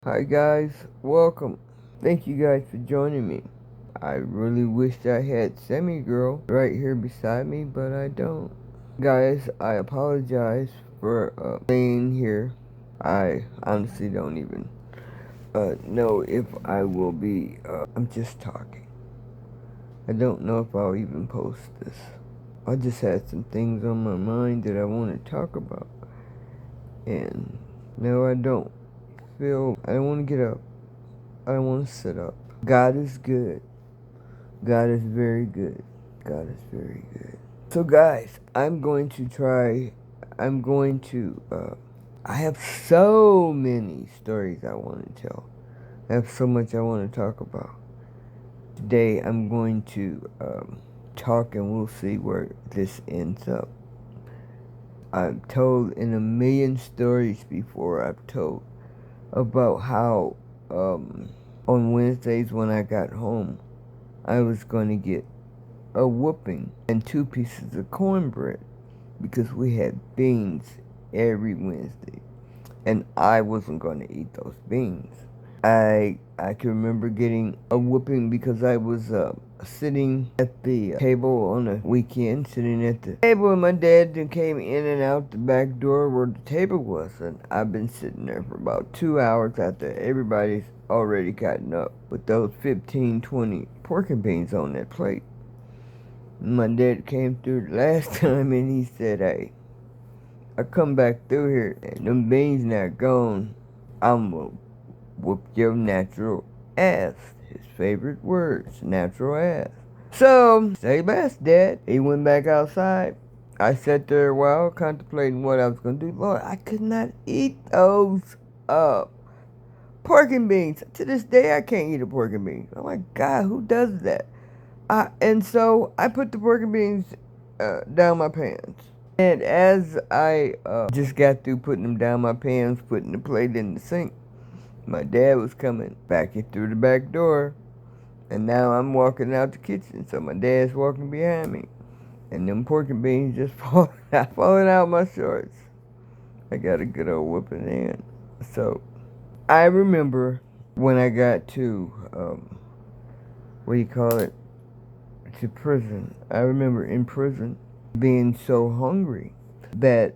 Hi guys, welcome. Thank you guys for joining me. I really wished I had Semi Girl right here beside me, but I don't. Guys, I apologize for being here. I honestly don't even know if I will be. I'm just talking. I don't know if I'll even post this. I just had some things on my mind that I want to talk about, and no, I don't feel. I don't want to get up. I don't want to sit up. God is good. God is very good. God is very good. So, guys, I have so many stories I want to tell. I have so much I want to talk about. Today, I'm going to talk and we'll see where this ends up. I've told in a million stories before, I've told about how on Wednesdays when I got home, I was going to get a whooping and 2 pieces of cornbread because we had beans every Wednesday and I wasn't going to eat those beans. I can remember getting a whooping because I was sitting at the table on a weekend, sitting at the table, and my dad came in and out the back door where the table was, and I've been sitting there for about 2 hours after everybody's already gotten up with those 15, 20 pork and beans on that plate. My dad came through the last time and he said, "Hey, I come back through here and them beans not gone. I'm gonna whoop your natural ass." His favorite words, natural ass. So, say less, Dad. He went back outside. I sat there a while contemplating what I was gonna do. Lord, I could not eat those pork and beans. To this day, I can't eat a pork and beans. Oh my God, who does that? And so I put the pork and beans down my pants. And as I just got through putting them down my pants, putting the plate in the sink, my dad was coming back in through the back door. And now I'm walking out the kitchen, so my dad's walking behind me. And them pork and beans just falling out my shorts. I got a good old whooping in. So I remember when I got to, what do you call it? To prison. I remember in prison being so hungry that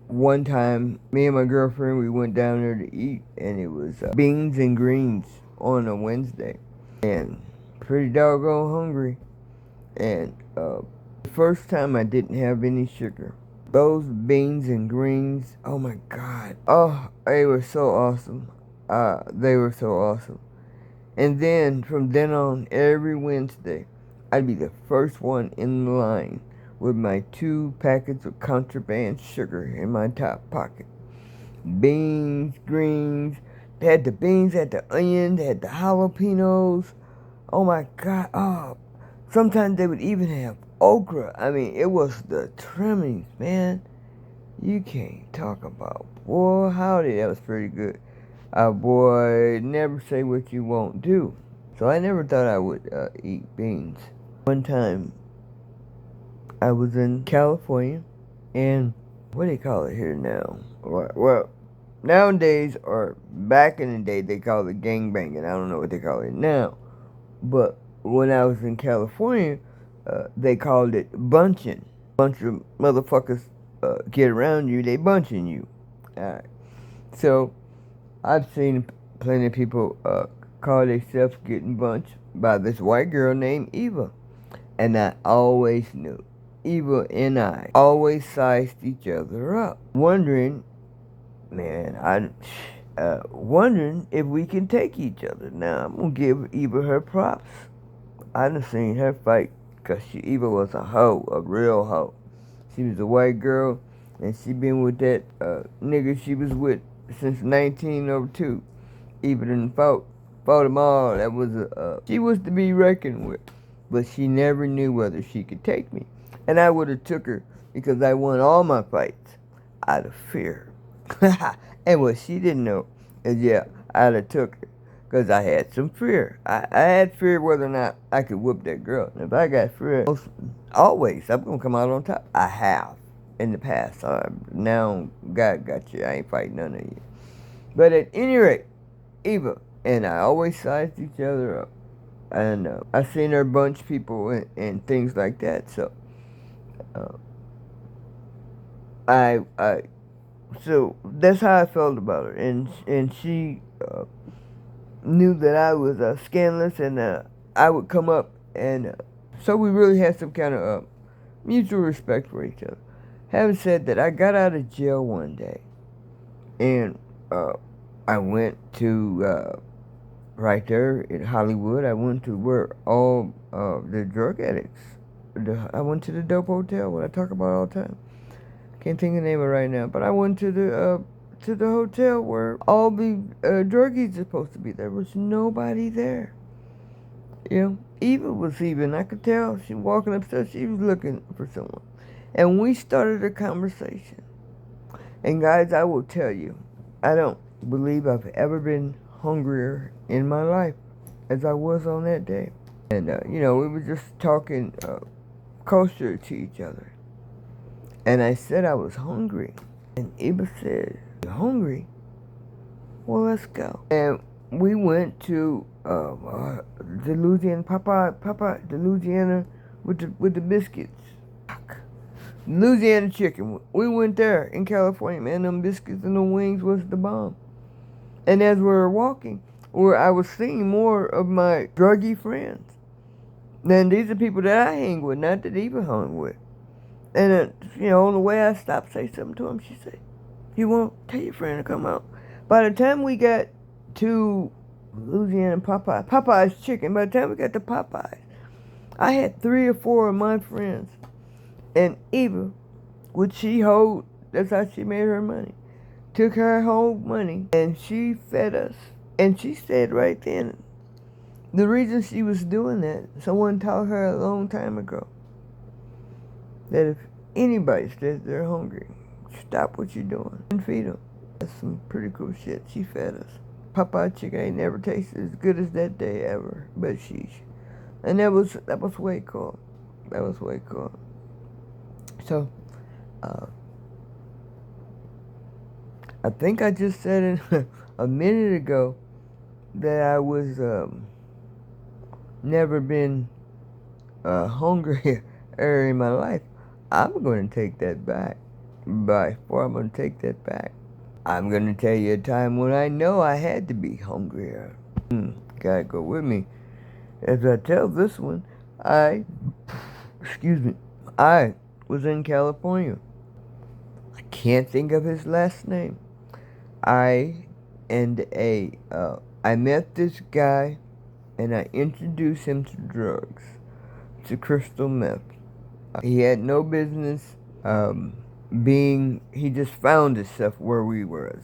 one time me and my girlfriend we went down there to eat and it was beans and greens on a Wednesday and pretty doggone hungry and the first time I didn't have any sugar. Those beans and greens, oh my God. Oh, they were so awesome. They were so awesome. And then from then on, every Wednesday, I'd be the first one in the line with my 2 packets of contraband sugar in my top pocket. Beans, greens, they had the beans, they had the onions, they had the jalapenos. Oh my God. Oh, sometimes they would even have okra. I mean, it was the trimmings, man. You can't talk about. Boy, howdy, that was pretty good. Boy, never say what you won't do. So I never thought I would eat beans. One time, I was in California, and what do they call it here now? Well, nowadays, or back in the day, they call it gangbanging. I don't know what they call it now. But when I was in California, they called it bunching. Bunch of motherfuckers get around you, they bunching you. Alright. So, I've seen plenty of people call themselves getting bunched by this white girl named Eva. And I always knew. Eva and I always sized each other up. Wondering if we can take each other. Now, I'm going to give Eva her props. I done seen her fight because Eva was a hoe, a real hoe. She was a white girl, and she been with that nigga she was with since 1902. Eva done fought them all. That was she was to be reckoned with, but she never knew whether she could take me, and I would have took her because I won all my fights out of fear. And what she didn't know is, yeah, I'd have took her because I had some fear. I had fear whether or not I could whoop that girl. And if I got fear, always, I'm going to come out on top. I have in the past. Now, God got you. I ain't fighting none of you. But at any rate, Eva and I always sized each other up. And I seen her bunch people and things like that. So uh, I so that's how I felt about her. And she knew that I was scandalous, and I would come up, and so we really had some kind of mutual respect for each other. Having said that, I got out of jail one day, and I went to right there in Hollywood. I went to where all the drug addicts. I went to the Dope Hotel, what I talk about all the time. Can't think of the name of it right now, but I went to the hotel where all the druggies are supposed to be. There was nobody there. You know, Eva was even. I could tell she walking upstairs. She was looking for someone, and we started a conversation. And guys, I will tell you, I don't believe I've ever been hungrier in my life as I was on that day. And you know, we were just talking culture to each other. And I said I was hungry. And Eva said, "You're hungry? Well, let's go." And we went to the Louisiana, the Louisiana with the biscuits. Louisiana chicken. We went there in California, man. Them biscuits and the wings was the bomb. And as we were walking, I was seeing more of my druggy friends. And these are people that I hang with, not that Eva hung with. And, you know, on the way I stopped, say something to him. She said, "You won't tell your friend to come out." By the time we got to Louisiana Popeye's chicken, by the time we got to Popeyes, I had 3 or 4 of my friends. And Eva, which she hold, that's how she made her money, took her whole money and she fed us. And she said right then, the reason she was doing that, someone taught her a long time ago, that if anybody says they're hungry, stop what you're doing and feed them. That's some pretty cool shit. She fed us. Popeye chicken ain't never tasted as good as that day ever, but sheesh. And that was way cool. That was way cool. So, I think I just said it a minute ago that I was never been hungrier in my life. I'm going to take that back. Before I'm going to take that back, I'm going to tell you a time when I know I had to be hungrier. Gotta go with me. As I tell this one, I was in California. I can't think of his last name. I met this guy, and I introduced him to drugs, to crystal meth. He had no business he just found himself where we was.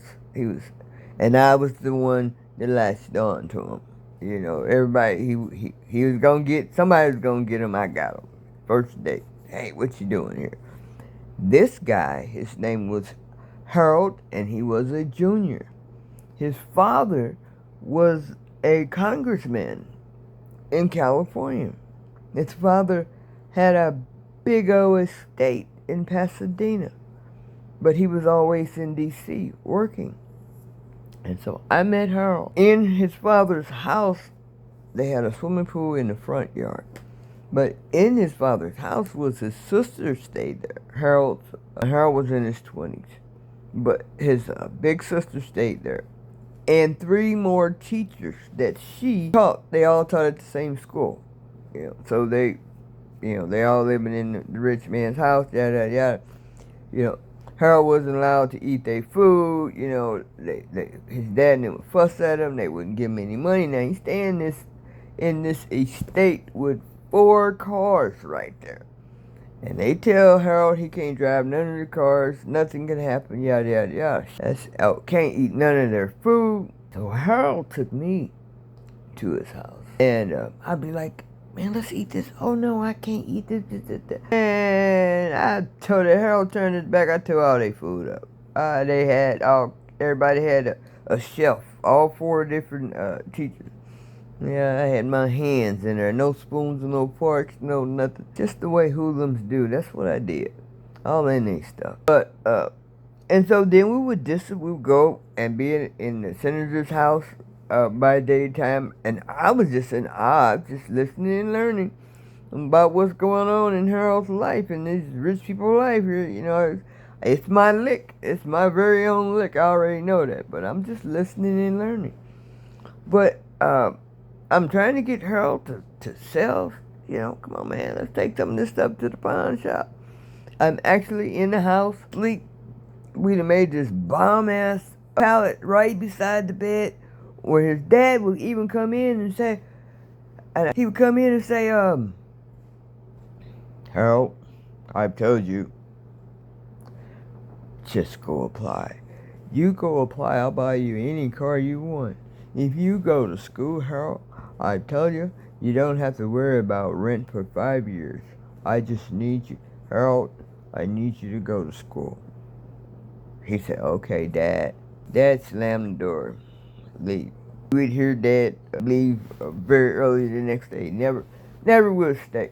And I was the one that latched on to him. You know, everybody, he was gonna somebody was gonna get him. I got him. First date. "Hey, what you doing here?" This guy, his name was Harold, and he was a junior. His father was a congressman in California. His father had a big old estate in Pasadena, but he was always in D.C. working. And so I met Harold. In his father's house, they had a swimming pool in the front yard. But in his father's house was his sister stayed there. Harold was in his 20s. But his big sister stayed there. And 3 more teachers that she taught. They all taught at the same school. You know, so they all living in the rich man's house, yada, yada, yada. You know, Harold wasn't allowed to eat their food. You know, his dad and them would fuss at him. They wouldn't give him any money. Now he's staying in this estate with 4 cars right there. And they tell Harold he can't drive none of the cars. Nothing can happen, yada, yada, yada. Can't eat none of their food. So Harold took me to his house. And I'd be like, "Man, let's eat this." "Oh, no, I can't eat this. And I told it, Harold turned his back. I took all their food up. Everybody had a shelf. All 4 different teachers. Yeah, I had my hands in there. No spoons, no forks, no nothing. Just the way hoodlums do. That's what I did. All in their stuff. But And so then we would go and be in the senator's house by daytime, and I was just in awe, just listening and learning about what's going on in Harold's life and these rich people's life here. You know, it's my lick. It's my very own lick. I already know that, but I'm just listening and learning. But I'm trying to get Harold to sell. You know, come on, man, let's take some of this stuff to the pawn shop. I'm actually in the house, sleep. We'd have made this bomb-ass pallet right beside the bed where his dad would even come in and say, he would come in and say, Harold, I've told you, just go apply. You go apply, I'll buy you any car you want. If you go to school, Harold, I tell you, you don't have to worry about rent for 5 years. I just need you. Harold, I need you to go to school. He said, okay, Dad. Dad slammed the door, leave. We'd hear Dad leave very early the next day. Never would stay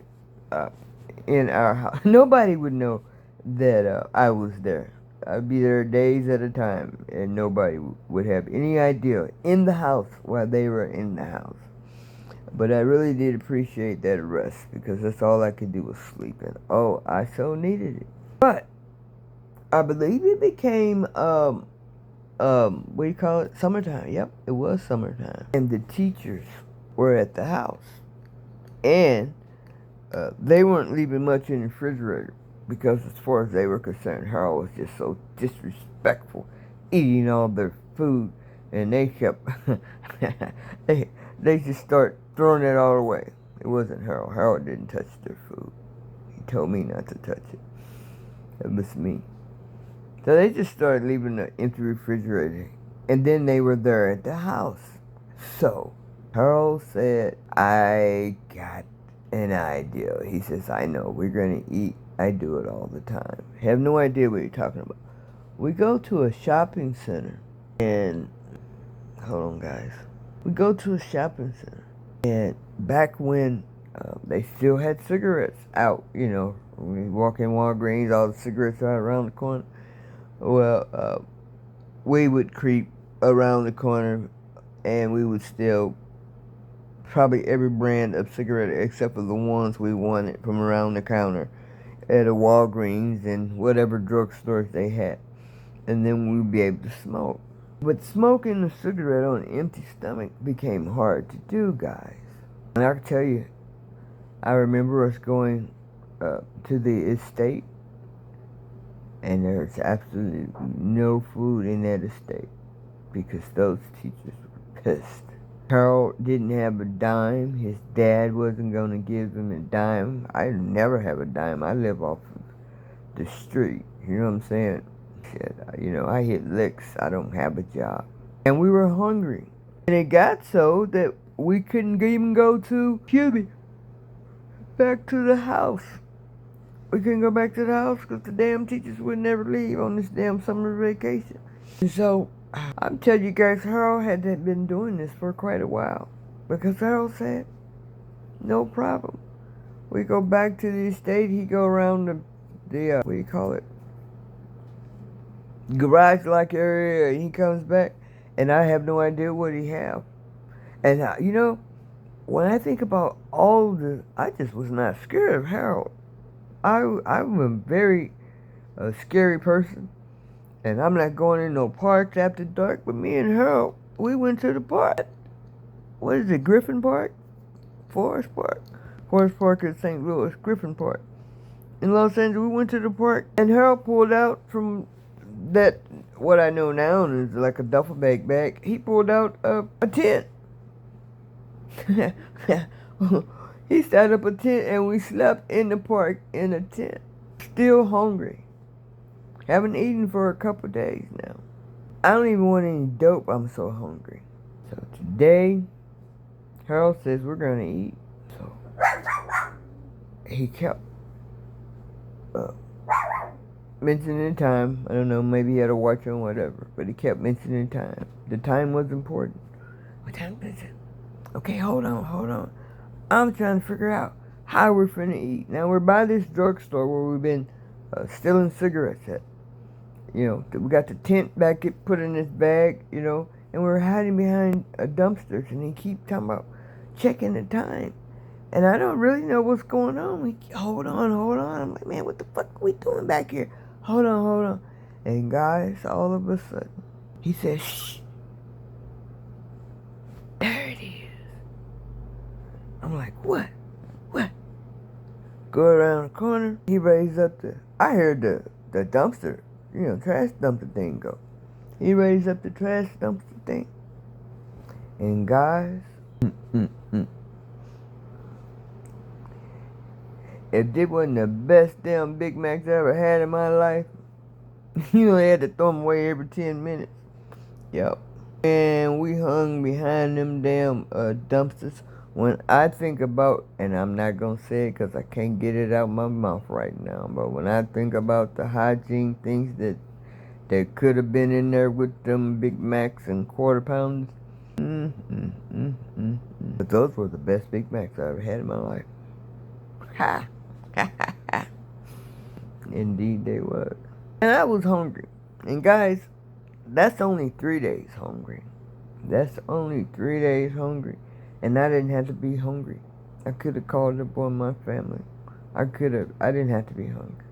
in our house. Nobody would know that I was there. I'd be there days at a time, and nobody would have any idea in the house while they were in the house. But I really did appreciate that rest because that's all I could do was sleep. And oh, I so needed it. But I believe it became what do you call it? Summertime. Yep, it was summertime. And the teachers were at the house. And they weren't leaving much in the refrigerator because as far as they were concerned, Harold was just so disrespectful, eating all their food. And they kept, they just start throwing it all away. It wasn't Harold. Harold didn't touch their food. He told me not to touch it. It was me. So they just started leaving the empty refrigerator. And then they were there at the house. So Harold said, I got an idea. He says, I know, we're going to eat. I do it all the time. Have no idea what you're talking about. We go to a shopping center. And, hold on guys. We go to a shopping center. And back when they still had cigarettes out, you know, we walk in Walgreens, all the cigarettes are around the corner. Well, we would creep around the corner and we would steal probably every brand of cigarette except for the ones we wanted from around the counter at a Walgreens and whatever drugstores they had. And then we'd be able to smoke. But smoking a cigarette on an empty stomach became hard to do, guys. And I can tell you, I remember us going to the estate, and there's absolutely no food in that estate because those teachers were pissed. Harold didn't have a dime. His dad wasn't going to give him a dime. I never have a dime. I live off of the street. You know what I'm saying? Shit, you know, I hit licks. I don't have a job. And we were hungry. And it got so that we couldn't even go to Cuba, back to the house. We couldn't go back to the house because the damn teachers would never leave on this damn summer vacation. And so, I'm telling you guys, Harold had been doing this for quite a while. Because Harold said, no problem. We go back to the estate, he go around the what do you call it? Garage-like area, and he comes back, and I have no idea what he have. And, you know, when I think about all the, I just was not scared of Harold. I'm a very scary person. And I'm not going in no parks after dark. But me and Harold, we went to the park. What is it, Griffin Park? Forest Park? Forest Park is St. Louis, Griffin Park. In Los Angeles, we went to the park. And Harold pulled out from that, what I know now is like a duffel bag. He pulled out a tent. He set up a tent and we slept in the park in a tent. Still hungry. Haven't eaten for a couple days now. I don't even want any dope. I'm so hungry. So today, Harold says we're going to eat. So he kept mentioning the time. I don't know, maybe he had a watch on, whatever. But he kept mentioning the time. The time was important. What time is it? Okay, hold on. I'm trying to figure out how we're finna eat. Now we're by this drugstore where we've been stealing cigarettes at. You know, we got the tent back put in this bag, you know, and we're hiding behind dumpsters, and they keep talking about checking the time. And I don't really know what's going on. Hold on, hold on. I'm like, man, what the fuck are we doing back here? Hold on, hold on. And guys, all of a sudden, he says, shh, there it is. I'm like, what? What? Go around the corner. He raised up I heard the dumpster, you know, trash dumpster thing go. He raised up the trash dumpster thing. And guys, if this wasn't the best damn Big Macs I ever had in my life, you know, they had to throw them away every 10 minutes. Yep. And we hung behind them damn dumpsters. When I think about, and I'm not going to say it because I can't get it out my mouth right now, but when I think about the hygiene things that could have been in there with them Big Macs and quarter pounders, but those were the best Big Macs I ever had in my life. Ha! Indeed they were. And I was hungry. And guys, that's only 3 days hungry. That's only 3 days hungry. And I didn't have to be hungry. I could have called up on my family. I didn't have to be hungry.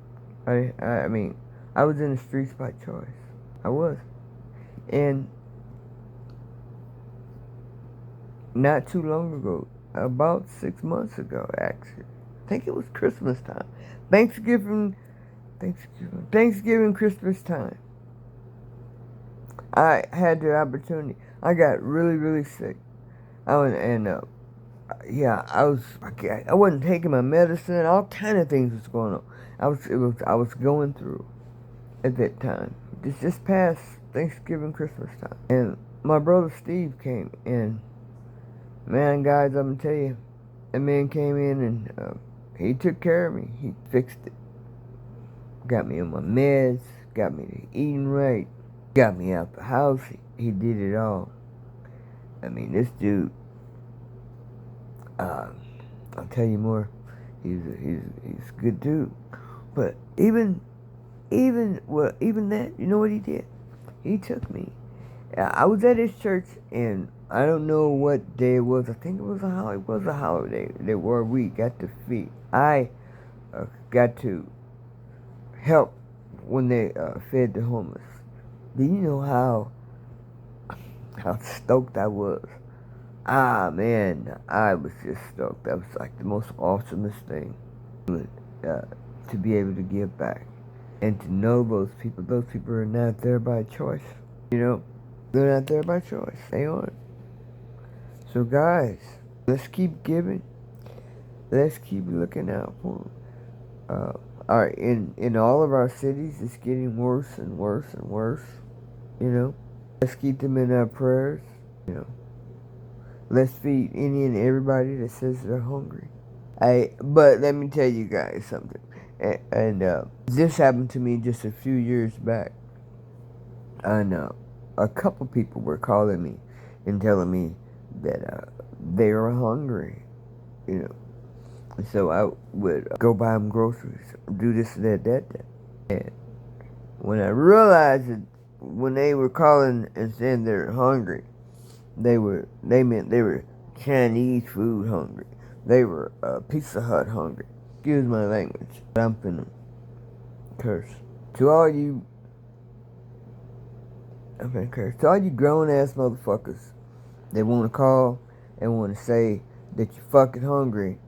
I mean, I was in the streets by choice. I was. And not too long ago, about 6 months ago, actually, I think it was Christmas time. Thanksgiving, Christmas time. I had the opportunity. I got really, really sick. I wasn't taking my medicine. All kind of things was going on. I was going through at that time. Just past Thanksgiving, Christmas time. And my brother Steve came in. Man, guys, I'm gonna tell you, that man came in and he took care of me. He fixed it. Got me on my meds. Got me to eating right. Got me out the house. He did it all. I mean, this dude. I'll tell you more. He's a good dude. But even that, you know what he did? He took me. I was at his church, and I don't know what day it was. I think it was a holiday where we got to feed. I got to help when they fed the homeless. Do you know how stoked I was? Man, I was just stoked. That was like the most awesomest thing to be able to give back. And to know those people are not there by choice. You know, they're not there by choice. They aren't. So guys, let's keep giving. Let's keep looking out for them. Alright, in all of our cities, it's getting worse and worse and worse. You know, let's keep them in our prayers. You know, let's feed any and everybody that says they're hungry. But let me tell you guys something. And this happened to me just a few years back. And a couple people were calling me and telling me that they were hungry. You know, and so I would go buy them groceries, do this, that. And when I realized that when they were calling and saying they're hungry, they meant they were Chinese food hungry. They were Pizza Hut hungry. Excuse my language, but I'm finna curse. To all you grown ass motherfuckers that want to call and want to say that you're fucking hungry,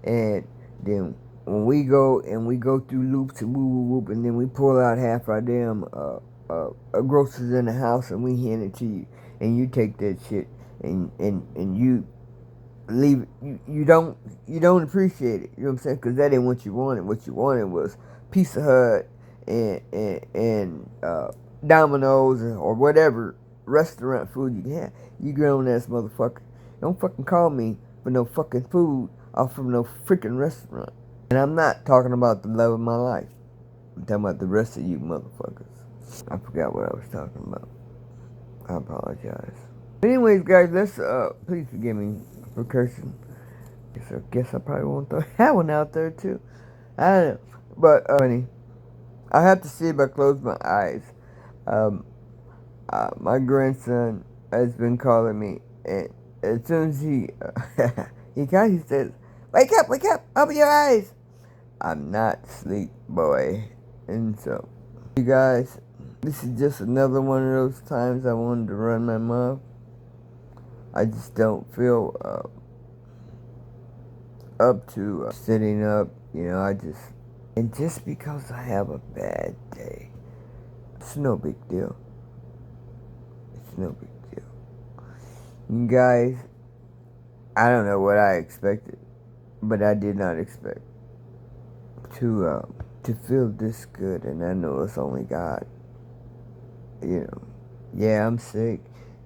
and then when we go through loops and whoop, and then we pull out half our damn groceries in the house and we hand it to you, and you take that shit and you leave it. You don't appreciate it. You know what I'm saying? Because that ain't what you wanted. What you wanted was Pizza Hut and Domino's or whatever restaurant food you can have. You grown ass motherfucker. Don't fucking call me for no fucking food off from no freaking restaurant. And I'm not talking about the love of my life. I'm talking about the rest of you motherfuckers. I forgot what I was talking about. I apologize. But anyways, guys, let's please forgive me for cursing. I guess I probably won't throw that one out there too. I don't know. But funny. I have to see if I close my eyes. Um, my grandson has been calling me, and as soon as he says, wake up, open your eyes." I'm not asleep, boy. And so, you guys, this is just another one of those times I wanted to run my mouth. I just don't feel up to sitting up. And just because I have a bad day, it's no big deal. It's no big deal. You guys, I don't know what I expected, but I did not expect to feel this good, and I know it's only God. Yeah, I'm sick.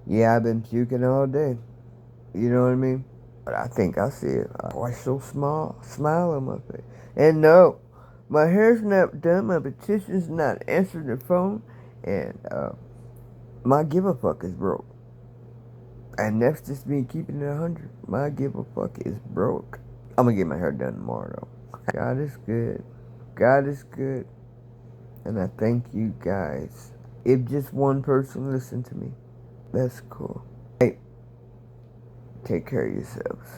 Yeah, I've been puking all day. You know what I mean? But I think I see a partial smile on my face. And no, my hair's not done. My petition's not answering the phone, and my give a fuck is broke. And that's just me keeping it 100. My give a fuck is broke. I'm gonna get my hair done tomorrow, though. God is good. God is good. And I thank you guys. If just one person listened to me, that's cool. Hey, take care of yourselves.